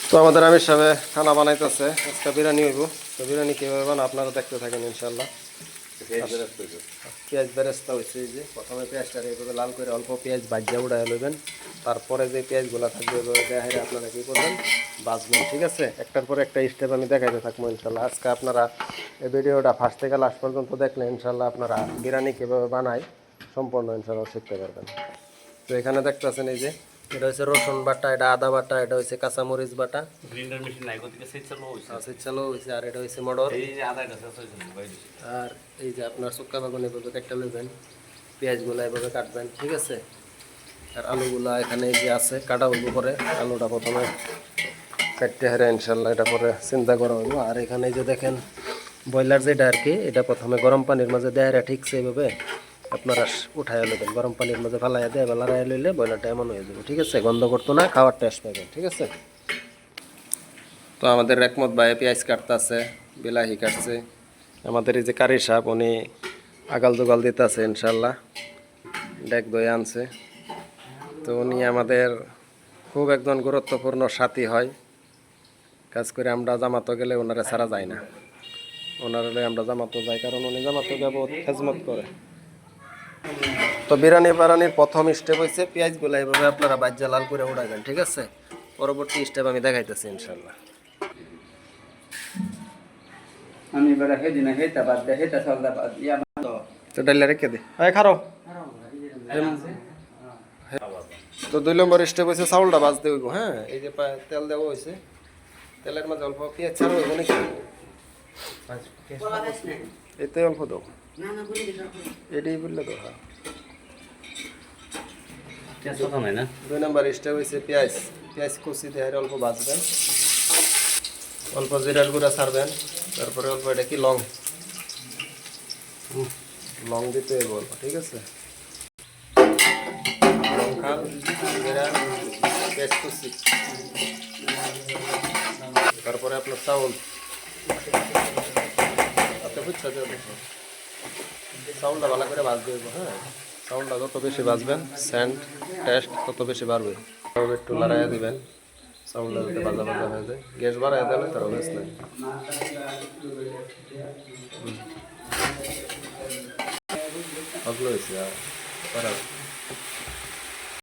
তো আমাদের আমির সাহেব খানা বানাইতেছে, আজকে বিরিয়ানি হইব। তো বিরিয়ানি কীভাবে বানান আপনারা দেখতে থাকেন ইনশাল্লাহ। পেঁয়াজ বেরেস্তা হয়েছে, এই যে প্রথমে পেঁয়াজটা এইভাবে লাল করে অল্প পেঁয়াজ ভাজ্যা উড়াই লইবেন, তারপরে যে পেঁয়াজগুলো থাকবে এভাবে দেখাইলে আপনারা কী করবেন, বাজবেন। ঠিক আছে, একটার পর একটা স্টেপ আমি দেখাইতে থাকবো ইনশাল্লাহ। আজকে আপনারা এই ভিডিওটা ফার্স্ট থেকে লাস্ট পর্যন্ত দেখলে ইনশাল্লাহ আপনারা বিরিয়ানি কীভাবে বানায় সম্পূর্ণ ইনশাল্লাহ শিখতে পারবেন। তো এখানে দেখতেছেন এই যে এটা হচ্ছে রসুন বাটা, এটা আদা বাটা, এটা হচ্ছে কাঁচামরিচ বাটা, গ্রাইন্ডার মেশিন নাই গতিকে সেট চালু হইছে চালু হয়েছে, আর এটা হচ্ছে মটর, এই যে আদা গাছ আছে ভাই। আর এই যে আপনার শুক্কা বাগুন এভাবে কাটতে লইবেন, পেঁয়াজগুলো এভাবে কাটবেন। ঠিক আছে, আর আলুগুলা এখানে এই যে আছে কাটা হইব, পরে আলুটা প্রথমে কাটতে হারে ইনশাল্লাহ এটা পরে চিন্তা করা হইব। আর এখানে এই যে দেখেন ব্রয়লার যেটা আর কি, এটা প্রথমে গরম পানির মাঝে দেয় ঠিকছে এইভাবে আপনারা উঠাইয়া লইবেন, গরম পানির মাঝে ফালাইয়া দিয়ে বেলারাই লইলে ব্রয়লারটা এমন হয়ে যাবে। ঠিক আছে, গন্ধ করতো না, খাওয়ার টেস্ট পাবেন। ঠিক আছে, তো আমাদের রেকমত ভাই পেঁয়াজ কাটতেছে, বিলাহি কাটছে, আমাদের এই যে কারি সাপ উনি আগাল জোগাল দিতেছে ইনশাল্লাহ, ডেক দই আনছে। তো উনি আমাদের খুব একজন গুরুত্বপূর্ণ সাথী হয়, কাজ করে আমরা জামাতো গেলে ওনারা ছাড়া যায় না, ওনার হলে আমরা জামাতো যাই, কারণ উনি জামাতো যাবো খেজমত করে। তো বিরিয়ানি বানানির প্রথম স্টেপ হয়েছে পেঁয়াজগুলো এইভাবে আপনারা বাজ্যা লাল করে উড়াইবেন। ঠিক আছে, পরবর্তী স্টেপ আমি দেখাইতেছি ইনশাল্লাহ। আমি বড় হেদিনা হেতা বাদ দে হেতা চলদা বাদ ইয়া তো তো ডাইলে রেখে দে, এই খারো। তো 2 নম্বর স্টেপ হয়েছে চাউলটা ভাজতে হইব। হ্যাঁ, এই যে তেল দেওয়া হয়েছে, তেলের মাঝে অল্প পেঁয়াজ ছাড়া হইব নাকি, এতে অল্প দাও, এটাই বললে তো। হ্যাঁ, 2 নম্বর স্টেপ হয়েছে পেঁয়াজ কুচি দিয়ে অল্প ভাজবেন, অল্প জিরার গুঁড়া ছাড়বেন, তারপরে অল্প এটা কি লং দিতে হইব অল্প। ঠিক আছে, লঙ্কা, জিরা, পেঁয়াজ কুচি, তারপরে আপনার চাউল, চাউলটা ভালো করে ভাজতে হইব। হ্যাঁ, চাউলটা যত বেশি ভাজবেন সেন্ট টেস্ট তত বেশি বাড়বে। একটু লড়াইয়া দিবেন, চাউলটা যাতে ভাজা ভাজা হয়ে যায়, গ্যাস বাড়াইয়া দিলে তার বেশ নাই। ভালো হয়েছে।